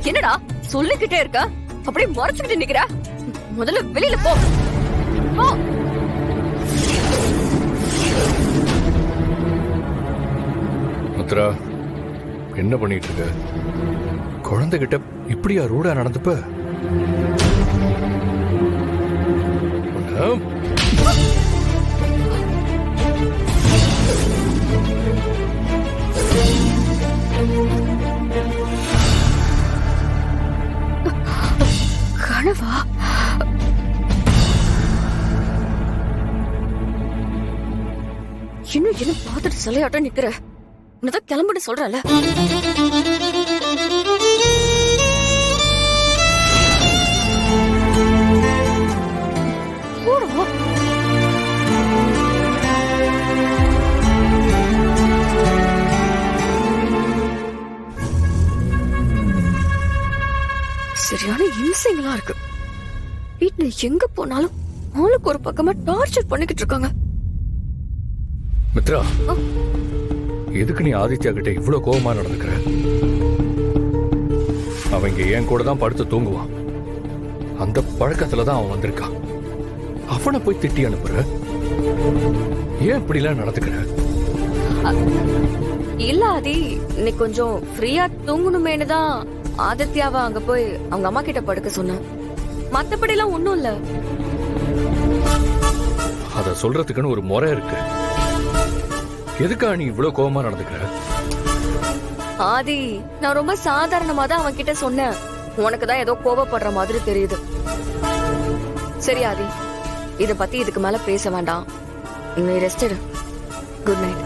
என்னடா சொல்லிக்கிட்டே இருக்க, அப்படியே மறைச்சுக்கிட்டு நிக்கிற? முதல்ல வெளியில போ. போ. முத்ரா, என்ன பண்ணிட்டு இருக்க? குழந்தைகிட்ட இப்படியா ரூடா நடந்துப்ப? கனவா? இன்னும் என்ன பார்த்துட்டு சிலையாட்டம் நிக்கிற? உன்னதான் கிளம்புன்னு சொல்றல. சரியான இம்சைங்களா இருக்கு. வீட்டுல எங்க போனாலும் ஆளுக்கு ஒரு பக்கமா டார்ச்சர் பண்ணிக்கிட்டு இருக்காங்க. மித்ரா, எதுக்கு நீ ஆதித்யா கிட்ட இவ்வளவு கோபமா நடந்துக்கிற? அவங்க என் கூட தான் படுத்து தூங்குவான். அந்த பழக்கத்துலதான் அவன் வந்திருக்கான். அவனை போய் திட்டி அனுப்புற? ஏன் இப்படி எல்லாம் நடந்துக்கிற? இல்ல ஆதி, நீ கொஞ்சம் ஃப்ரீயா தூங்கணுமேனு தான் ஆதித்யாவை அங்க போய் அவங்க அம்மா கிட்ட படுக்க சொன்னேன். மத்தபடி எல்லாம் ஒண்ணும் இல்ல. அத சொல்றதுக்குன்னு ஒரு முறை இருக்கு. எதுக்கா நீ இவ்வளவு கோபமா நடந்துக்கிற? ஆதி, நான் ரொம்ப சாதாரணமா தான் அவன் கிட்ட சொன்னேன். உனக்குதான் ஏதோ கோபப்படுற மாதிரி தெரியுது. சரி ஆதி, இத பத்தி இதுக்கு மேல பேச வேண்டாம். நீ ரெஸ்ட் எடு. Good night.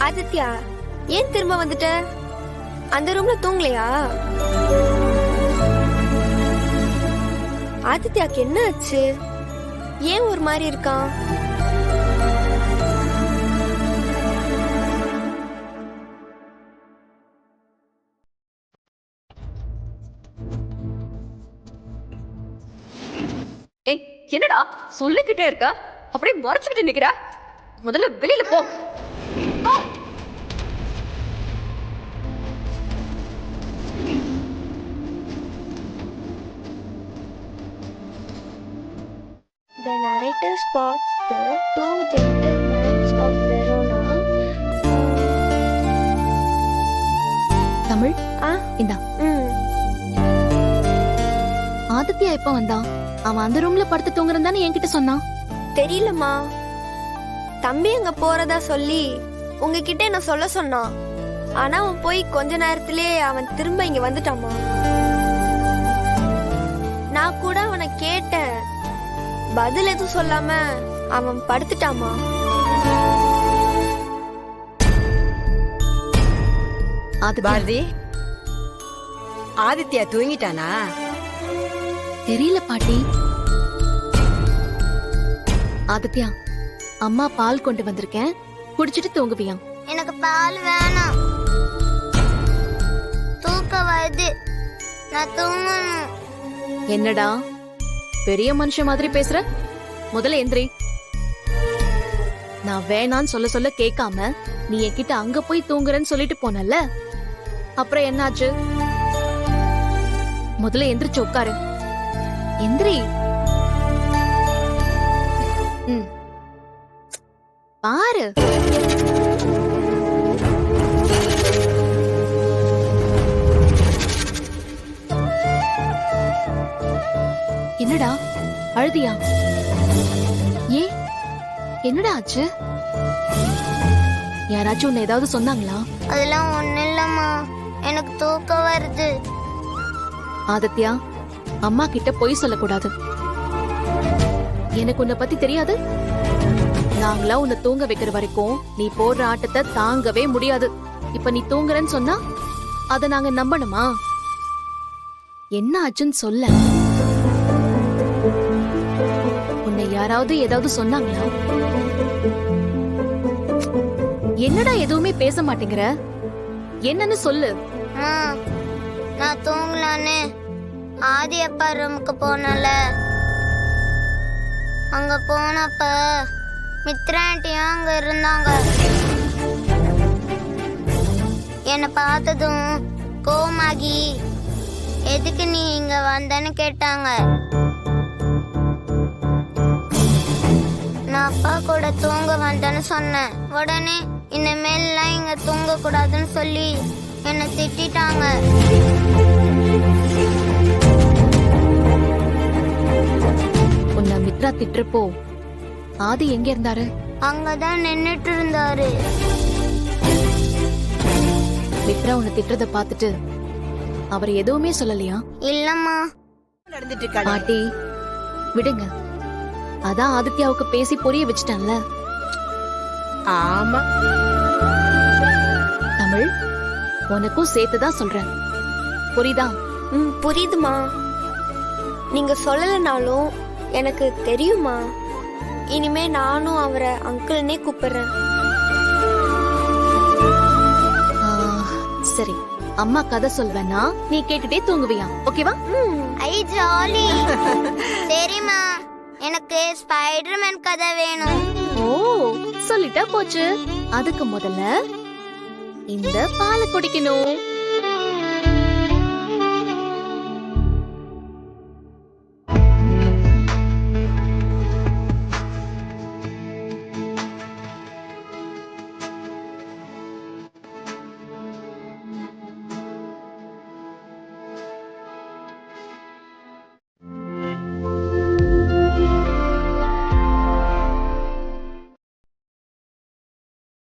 ஆதித்யா, ஏன் திரும்ப வந்துட்ட? அந்த ரூம்ல தூங்கலையா? ஆதித்யாக்கு என்ன ஆச்சு? ஏன் ஒரு மாதிரி இருக்கான்? ஏய், என்னடா சொல்லிக்கிட்டே இருக்க, அப்படியே மறைச்சுக்கிட்டு நிக்கிற? முதல்ல வெளியில போ. போ. The narrator spots the two gentlemen of Verona. Tamil, இந்தா. ஆதித்யா எப்ப வந்தான்? அவன் அந்த ரூம்ல படுத்து தூங்குறதானே என்கிட்ட சொன்னான். தெரியலம்மா, தம்பி அங்க போறதா சொல்லி உங்ககிட்ட என்ன சொல்ல சொன்னான். ஆனா அவன் போய் கொஞ்ச நேரத்திலே அவன் திரும்ப இங்க வந்துட்டாமா. நான் கூட அவனை கேட்டேன், பதில் எதுவும் சொல்லாம அவன் படுத்துட்டாமா. பாரதி, ஆதித்யா தூங்கிட்டானா? தெரியல பாட்டி. ஆதித்யா, அம்மா பால் கொண்டு வந்திருக்கேன், குடிச்சிட்டு தூங்குவியா? எனக்கு பால் வேணாம், தூக்கம் வருது, நான் தூங்கணும். என்னடா பெரிய மனுஷன் மாதிரி பேசுற? முதல்ல எந்திரி. நான் வேணான்னு சொல்ல சொல்ல கேட்காம நீ என்கிட்ட அங்க போய் தூங்குறேன்னு சொல்லிட்டு போனல, அப்புறம் என்னாச்சு? முதல்ல எந்திரிச்சு உட்காரு. எந்திரி. பாரு. என்னடா அழுதியா? ஏன், என்னடா ஆச்சு? யாராச்சும் உன்னை ஏதாவது சொன்னாங்களா? அதெல்லாம் ஒண்ணு இல்லம்மா, எனக்கு தூக்கம் வருது. ஆதித்யா, அம்மா கிட்ட பொய் சொல்லக்கூடாது. எனக்கு உன்னை பத்தி தெரியாது. நாங்களா உன்னை தூங்க வைக்கிற வரைக்கும் நீ போடுற ஆட்டத்தை தாங்கவே முடியாது. இப்ப நீ தூங்குறன்னு சொன்னா அத நாங்க நம்பணுமா? என்ன ஆச்சுன்னு சொல்ல. உன்னை யாராவது ஏதாவது சொன்னாங்களா? என்னடா எதுவுமே பேச மாட்டேங்கிற? என்னன்னு சொல்லு. அம்மா நான் தூங்கலான்னு ஆதி அப்பா ரூமுக்கு போனல, அங்க போனப்ப மித்ரா ஆண்டியும் அங்க இருந்தாங்க. என்னை பார்த்ததும் கோமாகி எதுக்கு நீ இங்க வந்தன்னு கேட்டாங்க. நான் அப்பா கூட தூங்க வந்தேன்னு சொன்னேன். உடனே இனிமேல்லாம் இங்க தூங்க கூடாதுன்னு சொல்லி என்னை திட்டிட்டாங்க. உன்னை மித்ரா திட்டுறப்போ ஆதி எங்க இருந்தாரு? அங்கதான் நின்னுட்டு இருந்தாரு. மித்ரா உன்னை திட்டுறத பார்த்துட்டு அவர் எதுவுமே சொல்லலையா? இல்லம்மா. நடந்துட்டு இருக்காளே. பாட்டி விடுங்க, அதான் ஆதித்யாவுக்கு பேசி புரிய வச்சுட்டான்ல. ஆமா, தமிழ் உனக்கும் சேர்த்துதான் சொல்றேன், புரியுதா? புரியுதுமா. நீங்க சொல்லலைனாலும் எனக்கு தெரியுமா. இனிமே நானும் அவரை அங்கிள்னே கூப்பிடுறேன். ஆ, சரி, அம்மா கதை சொல்வேன்னா நீ கேட்டுட்டே தூங்குவியா? ஓகேவா? ஐ ஜாலி. சரிம்மா, எனக்கு ஸ்பைடர்மேன் கதை வேணும். ஓ, சொல்லிட்டா போச்சு. அதுக்கு முதல்ல இந்த பாலை குடிக்கணும்.